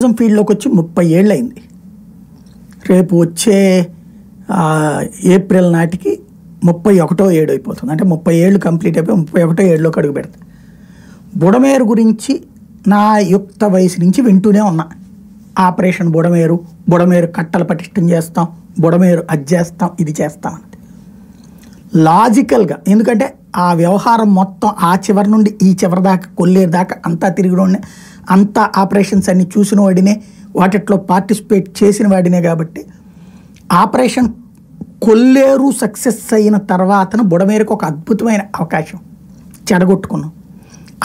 ఫీల్డ్లోకి వచ్చి 30 ఏళ్ళు అయింది. రేపు వచ్చే ఏప్రిల్ నాటికి 31వ ఏడు అయిపోతుంది. అంటే 30 ఏళ్ళు కంప్లీట్ అయిపోయి 31వ ఏడులోకి అడుగు పెడతా. బుడమేరు గురించి నా యుక్త వయసు నుంచి వింటూనే ఉన్నా. ఆపరేషన్ బుడమేరు, బుడమేరు కట్టలు పటిష్టం చేస్తాం, బుడమేరు అది చేస్తాం, ఇది చేస్తాం అన్నది లాజికల్గా. ఎందుకంటే ఆ వ్యవహారం మొత్తం ఆ చివరి నుండి ఈ చివరి దాకా, కొల్లేరు దాకా అంతా తిరిగి అంతా ఆపరేషన్స్ అన్ని చూసిన వాడినే, వాటిట్లో పార్టిసిపేట్ చేసిన వాడినే. కాబట్టి ఆపరేషన్ కొల్లేరు సక్సెస్ అయిన తర్వాతను బుడమేరుకు ఒక అద్భుతమైన అవకాశం చెడగొట్టుకున్నాం.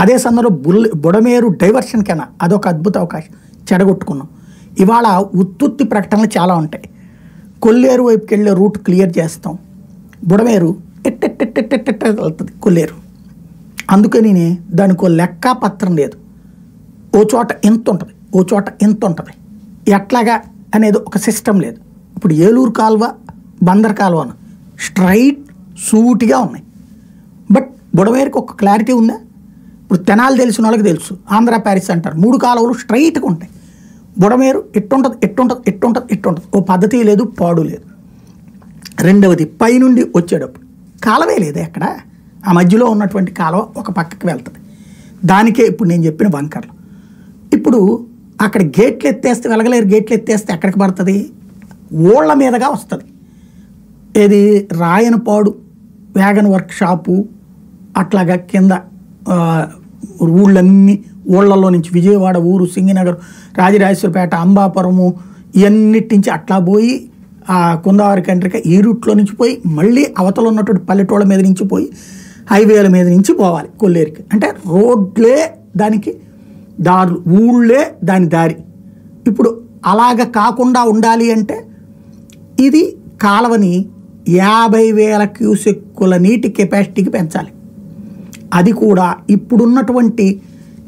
అదే సందర్భంలో బుడమేరు డైవర్షన్ కన్నా అదొక అద్భుత అవకాశం చెడగొట్టుకున్నాం. ఇవాళ ఉత్తుత్తి ప్రకటనలు చాలా ఉంటాయి. కొల్లేరు వైపుకి వెళ్ళే రూట్ క్లియర్ చేస్తాం, బుడమేరు ఎట్టెట్టెట్టెట్టెట్ట వెళ్తుంది కొల్లేరు. అందుకని దానికి లెక్క పత్రం లేదు. ఓ చోట ఎంత ఉంటుంది, ఓ చోట ఎంత ఉంటుంది, ఎట్లాగా అనేది ఒక సిస్టమ్ లేదు. ఇప్పుడు ఏలూరు కాలువ, బందర్ కాలువ స్ట్రైట్ సూటిగా ఉన్నాయి. బట్ బుడమేరుకి ఒక క్లారిటీ ఉందా? ఇప్పుడు తెనాలి తెలిసిన వాళ్ళకి తెలుసు, ఆంధ్ర ప్యారిస్ అంటారు. 3 కాలువలు స్ట్రైట్గా ఉంటాయి. బుడమేరు ఎట్టుంటుంది, ఎట్టుంటుంది, ఎట్టుంటుంది, ఎట్టుంటుంది. ఓ పద్ధతి లేదు, పాడు లేదు. రెండవది, పైనుండి వచ్చేటప్పుడు కాలువే లేదు ఎక్కడ. ఆ మధ్యలో ఉన్నటువంటి కాలువ ఒక పక్కకి వెళ్తుంది. దానికే ఇప్పుడు నేను చెప్పిన బంకర్లు. ఇప్పుడు అక్కడ గేట్లు ఎత్తేస్తే వెలగలేరు, గేట్లు ఎత్తేస్తే ఎక్కడికి పడుతుంది? ఓళ్ళ మీదగా వస్తుంది. ఏది రాయనపాడు వ్యాగన్ వర్క్ షాపు, అట్లాగా కింద ఊళ్ళన్నీ, ఊళ్ళల్లో నుంచి విజయవాడ ఊరు, సింగినగర్, రాజరాజేశ్వరపేట, అంబాపురము, ఇవన్నిటి నుంచి అట్లా పోయి కుందావరి కండ్రిక ఈ రూట్లో నుంచి పోయి మళ్ళీ అవతల ఉన్నటువంటి పల్లెటూళ్ళ మీద నుంచి పోయి హైవేల మీద నుంచి పోవాలి కొల్లేరుకి. అంటే రోడ్లే దానికి దారులు, ఊళ్ళే దాని దారి. ఇప్పుడు అలాగ కాకుండా ఉండాలి అంటే ఇది కాలువని 50,000 క్యూసెక్కుల నీటి కెపాసిటీకి పెంచాలి. అది కూడా ఇప్పుడున్నటువంటి,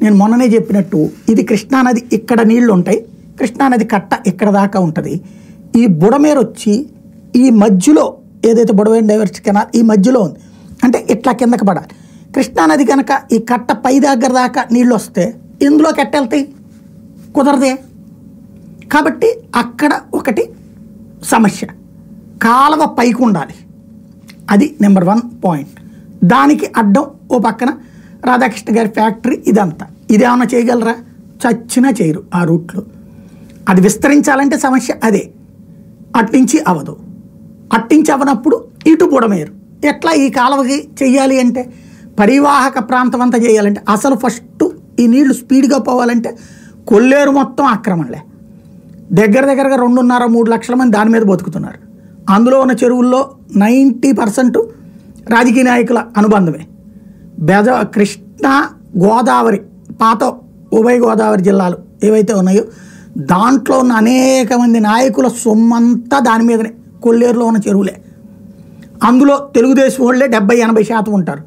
నేను మొన్ననే చెప్పినట్టు, ఇది కృష్ణానది ఇక్కడ నీళ్లు ఉంటాయి, కృష్ణానది కట్ట ఇక్కడ దాకా ఉంటుంది. ఈ బుడమేరు వచ్చి ఈ మధ్యలో ఏదైతే బుడమేరు డైవర్స్ కెనాల్ ఈ మధ్యలో ఉంది, అంటే ఇట్లా కిందకి పడాలి. కృష్ణానది కనుక ఈ కట్ట పై దగ్గర దాకా నీళ్ళు వస్తే ఇందులోకి ఎట్టెళ్తాయి? కుదరదే. కాబట్టి అక్కడ ఒకటి సమస్య. కాలువ పైకి ఉండాలి, అది నెంబర్ 1 పాయింట్. దానికి అడ్డం ఓ పక్కన రాధాకృష్ణ గారి ఫ్యాక్టరీ, ఇదంతా. ఇదేమన్నా చేయగలరా? చచ్చినా చేయరు ఆ రూట్లో. అది విస్తరించాలంటే సమస్య అదే. అట్నుంచి అవదు, అట్నుంచి అవనప్పుడు ఇటు బుడమేరు. ఎట్లా ఈ కాలువకి చెయ్యాలి అంటే, పరివాహక ప్రాంతం అంతా చేయాలంటే, అసలు ఫస్ట్ ఈ నీళ్లు స్పీడ్గా పోవాలంటే కొల్లేరు మొత్తం ఆక్రమణలే. దగ్గరగా 2.5-3 లక్షల మంది దాని మీద బతుకుతున్నారు. అందులో ఉన్న చెరువుల్లో 90% రాజకీయ నాయకుల అనుబంధమే. కృష్ణా, గోదావరి, పాత ఉభయ గోదావరి జిల్లాలు ఏవైతే ఉన్నాయో దాంట్లో ఉన్న అనేక మంది నాయకుల సొమ్మంతా దాని మీదనే, కొల్లేరులో ఉన్న చెరువులే. అందులో తెలుగుదేశం వాళ్ళే 70-80% ఉంటారు.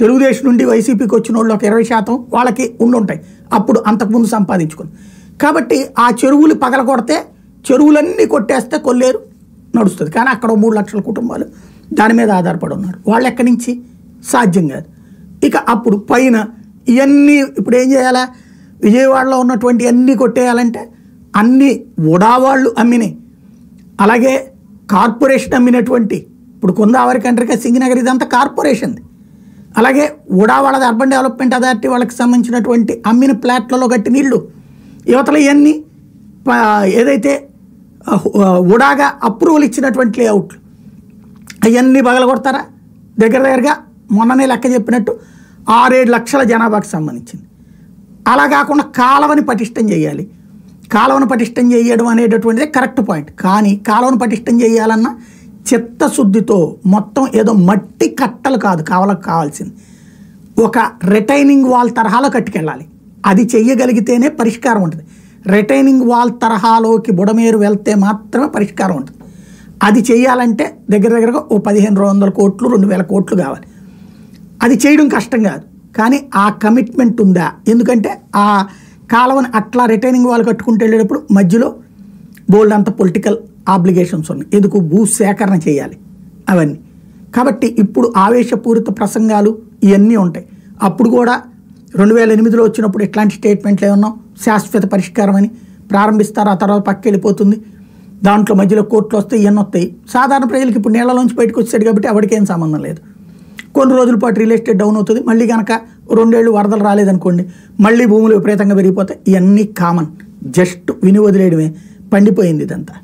తెలుగుదేశం నుండి వైసీపీకి వచ్చిన వాళ్ళు ఒక 20% వాళ్ళకి ఉండుంటాయి అప్పుడు, అంతకుముందు సంపాదించుకుని. కాబట్టి ఆ చెరువులు పగలగొడితే, చెరువులన్నీ కొట్టేస్తే కొల్లేరు నడుస్తుంది. కానీ అక్కడ 3 లక్షల కుటుంబాలు దాని మీద ఆధారపడి ఉన్నారు. వాళ్ళు ఎక్కడి నుంచి? సాధ్యం కాదు. ఇక అప్పుడు పైన ఇవన్నీ ఇప్పుడు ఏం చేయాలా? విజయవాడలో ఉన్నటువంటి అన్నీ కొట్టేయాలంటే అన్నీ ఉడావాళ్ళు అమ్మినాయి, అలాగే కార్పొరేషన్ అమ్మినటువంటి, ఇప్పుడు కుందావరి కండ్రిక, సింగనగర్ ఇదంతా కార్పొరేషన్ది. అలాగే ఉడావాళ్ళది అర్బన్ డెవలప్మెంట్ అథారిటీ వాళ్ళకి సంబంధించినటువంటి అమ్మిన ప్లాట్లలో కట్టి నీళ్లు, యువతల ఇవన్నీ ఏదైతే ఉడాగా అప్రూవల్ ఇచ్చినటువంటి లేఅవుట్లు అవన్నీ పగలగొడతారా? దగ్గరగా మొన్ననే లెక్క చెప్పినట్టు 6-7 లక్షల జనాభాకు సంబంధించింది. అలా కాకుండా కాలువని పటిష్టం చేయాలి. కాలువను పటిష్టం చేయడం అనేటటువంటిది కరెక్ట్ పాయింట్. కానీ కాలువను పటిష్టం చేయాలన్నా చిత్తశుద్ధితో, మొత్తం ఏదో మట్టి కట్టలు కాదు కావాల్సింది, ఒక రిటైనింగ్ వాల్ తరహాలో కట్టుకెళ్ళాలి. అది చెయ్యగలిగితేనే పరిష్కారం ఉంటుంది. రిటైనింగ్ వాల్ తరహాలోకి బుడమేరు వెళ్తే మాత్రమే పరిష్కారం ఉంటుంది. అది చేయాలంటే దగ్గరగా ఓ 1,500 కోట్లు 2,000 కోట్లు కావాలి. అది చేయడం కష్టం కాదు, కానీ ఆ కమిట్మెంట్ ఉందా? ఎందుకంటే ఆ కాలువని అట్లా రిటైనింగ్ వాల్ కట్టుకుంటూ వెళ్ళేటప్పుడు మధ్యలో బోల్డ్ అంత పొలిటికల్ ఆబ్లిగేషన్స్ ఉన్నాయి. ఎందుకు? భూసేకరణ చేయాలి అవన్నీ. కాబట్టి ఇప్పుడు ఆవేశపూరిత ప్రసంగాలు ఇవన్నీ ఉంటాయి. అప్పుడు కూడా 2008లో వచ్చినప్పుడు ఇట్లాంటి స్టేట్మెంట్లు ఏమన్నాం, శాశ్వత పరిష్కారం అని. ప్రారంభిస్తారు, ఆ తర్వాత పక్కకి వెళ్ళిపోతుంది. దాంట్లో మధ్యలో కోర్టులు వస్తాయి, ఇవన్నీ వస్తాయి. సాధారణ ప్రజలకు ఇప్పుడు నీళ్ళలోంచి బయటకు వచ్చాడు కాబట్టి ఎవరికి ఏం సంబంధం లేదు. కొన్ని రోజుల పాటు రియల్ ఎస్టేట్ డౌన్ అవుతుంది, మళ్ళీ కనుక 2 ఏళ్ళు వరదలు రాలేదనుకోండి, మళ్ళీ భూములు విపరీతంగా పెరిగిపోతాయి. ఇవన్నీ కామన్, జస్ట్ విని వదిలేయడమే. పండిపోయింది ఇదంతా.